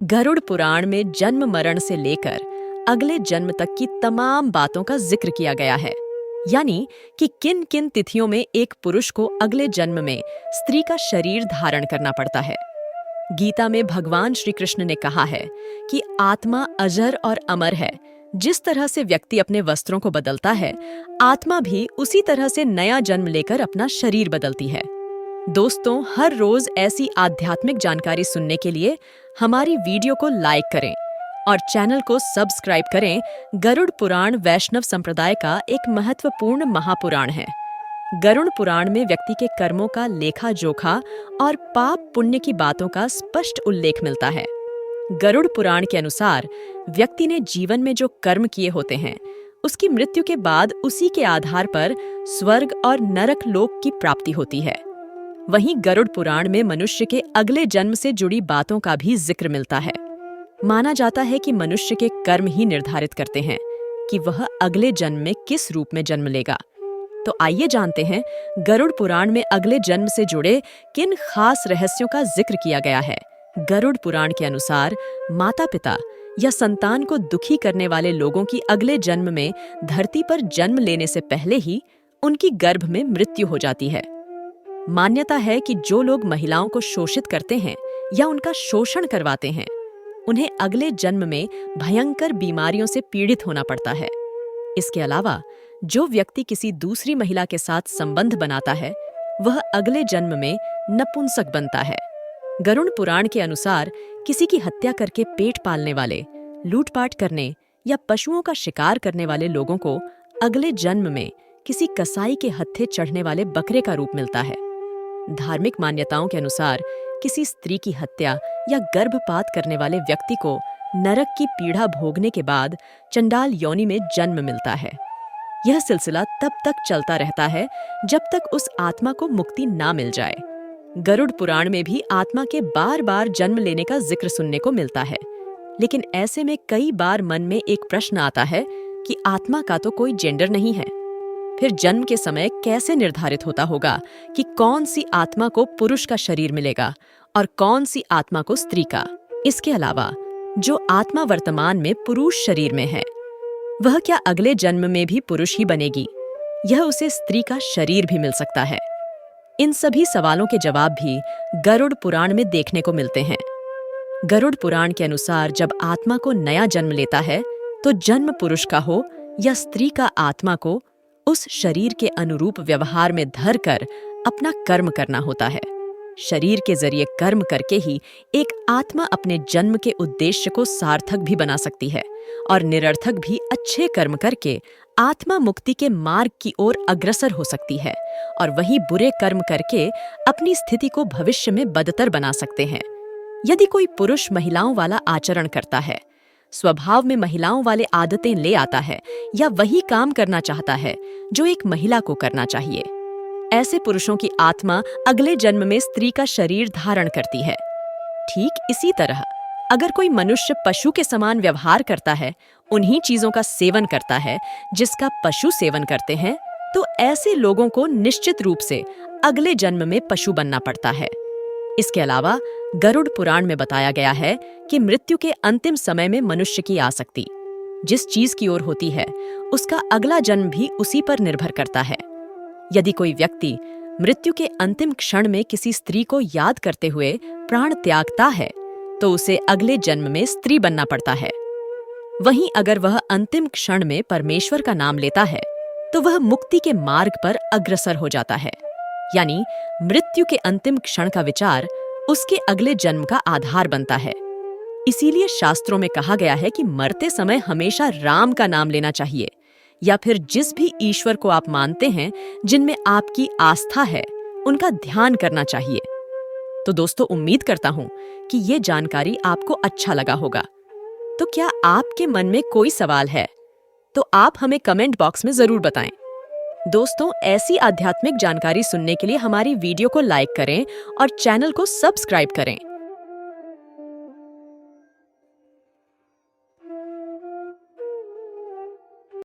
गरुड़ पुराण में जन्म मरण से लेकर अगले जन्म तक की तमाम बातों का जिक्र किया गया है। यानी कि किन किन तिथियों में एक पुरुष को अगले जन्म में स्त्री का शरीर धारण करना पड़ता है। गीता में भगवान श्री कृष्ण ने कहा है कि आत्मा अजर और अमर है। जिस तरह से व्यक्ति अपने वस्त्रों को बदलता है, आत्मा भी उसी तरह से नया जन्म लेकर अपना शरीर बदलती है। दोस्तों, हर रोज ऐसी आध्यात्मिक जानकारी सुनने के लिए हमारी वीडियो को लाइक करें और चैनल को सब्सक्राइब करें। गरुड़ पुराण वैष्णव संप्रदाय का एक महत्वपूर्ण महापुराण है। गरुड़ पुराण में व्यक्ति के कर्मों का लेखा जोखा और पाप पुण्य की बातों का स्पष्ट उल्लेख मिलता है। गरुड़ पुराण के अनुसार व्यक्ति ने जीवन में जो कर्म किए होते हैं, उसकी मृत्यु के बाद उसी के आधार पर स्वर्ग और नरक लोक की प्राप्ति होती है। वहीं गरुड़ पुराण में मनुष्य के अगले जन्म से जुड़ी बातों का भी जिक्र मिलता है। माना जाता है कि मनुष्य के कर्म ही निर्धारित करते हैं कि वह अगले जन्म में किस रूप में जन्म लेगा। तो आइए जानते हैं गरुड़ पुराण में अगले जन्म से जुड़े किन खास रहस्यों का जिक्र किया गया है। गरुड़ पुराण के अनुसार माता पिता या संतान को दुखी करने वाले लोगों की अगले जन्म में धरती पर जन्म लेने से पहले ही उनकी गर्भ में मृत्यु हो जाती है। मान्यता है कि जो लोग महिलाओं को शोषित करते हैं या उनका शोषण करवाते हैं, उन्हें अगले जन्म में भयंकर बीमारियों से पीड़ित होना पड़ता है। इसके अलावा जो व्यक्ति किसी दूसरी महिला के साथ संबंध बनाता है, वह अगले जन्म में नपुंसक बनता है। गरुड़ पुराण के अनुसार किसी की हत्या करके पेट पालने वाले, लूटपाट करने या पशुओं का शिकार करने वाले लोगों को अगले जन्म में किसी कसाई के हत्थे चढ़ने वाले बकरे का रूप मिलता है। धार्मिक मान्यताओं के अनुसार किसी स्त्री की हत्या या गर्भपात करने वाले व्यक्ति को नरक की पीड़ा भोगने के बाद चंडाल योनि में जन्म मिलता है। यह सिलसिला तब तक चलता रहता है जब तक उस आत्मा को मुक्ति ना मिल जाए। गरुड़ पुराण में भी आत्मा के बार बार जन्म लेने का जिक्र सुनने को मिलता है, लेकिन ऐसे में कई बार मन में एक प्रश्न आता है कि आत्मा का तो कोई जेंडर नहीं है। फिर जन्म के समय कैसे निर्धारित होता होगा कि कौन सी आत्मा को पुरुष का शरीर मिलेगा और कौन सी आत्मा को स्त्री का। इसके अलावा जो आत्मा वर्तमान में पुरुष शरीर में है, वह क्या अगले जन्म में भी पुरुष ही बनेगी, यह उसे स्त्री का शरीर भी मिल सकता है? इन सभी सवालों के जवाब भी गरुड़ पुराण में देखने को मिलते हैं। गरुड़ पुराण के अनुसार जब आत्मा को नया जन्म लेता है, तो जन्म पुरुष का हो या स्त्री का, आत्मा को उस शरीर के अनुरूप व्यवहार में धर कर अपना कर्म करना होता है। शरीर के जरिए कर्म करके ही एक आत्मा अपने जन्म के उद्देश्य को सार्थक भी बना सकती है और निरर्थक भी अच्छे कर्म करके आत्मा मुक्ति के मार्ग की ओर अग्रसर हो सकती है, और वहीं बुरे कर्म करके अपनी स्थिति को भविष्य में बदतर बना सकते हैं। यदि कोई पुरुष महिलाओं वाला आचरण करता है, स्वभाव में महिलाओं वाले आदतें ले आता है या वही काम करना चाहता है जो एक महिला को करना चाहिए, ऐसे पुरुषों की आत्मा अगले जन्म में स्त्री का शरीर धारण करती है। ठीक इसी तरह अगर कोई मनुष्य पशु के समान व्यवहार करता है, उन्हीं चीजों का सेवन करता है जिसका पशु सेवन करते हैं, तो ऐसे लोगों को निश्चित रूप से अगले जन्म में पशु बनना पड़ता है। इसके अलावा गरुड़ पुराण में बताया गया है कि मृत्यु के अंतिम समय में मनुष्य की आसक्ति जिस चीज की ओर होती है, उसका अगला जन्म भी उसी पर निर्भर करता है। यदि कोई व्यक्ति मृत्यु के अंतिम क्षण में किसी स्त्री को याद करते हुए प्राण त्यागता है, तो उसे अगले जन्म में स्त्री बनना पड़ता है। वहीं अगर वह अंतिम क्षण में परमेश्वर का नाम लेता है, तो वह मुक्ति के मार्ग पर अग्रसर हो जाता है। यानी मृत्यु के अंतिम क्षण का विचार उसके अगले जन्म का आधार बनता है। इसीलिए शास्त्रों में कहा गया है कि मरते समय हमेशा राम का नाम लेना चाहिए, या फिर जिस भी ईश्वर को आप मानते हैं, जिनमें आपकी आस्था है, उनका ध्यान करना चाहिए। तो दोस्तों, उम्मीद करता हूं कि ये जानकारी आपको अच्छा लगा होगा। तो क्या आपके मन में कोई सवाल है तो आप हमें कमेंट बॉक्स में जरूर बताएं। दोस्तों, ऐसी आध्यात्मिक जानकारी सुनने के लिए हमारी वीडियो को लाइक करें और चैनल को सब्सक्राइब करें।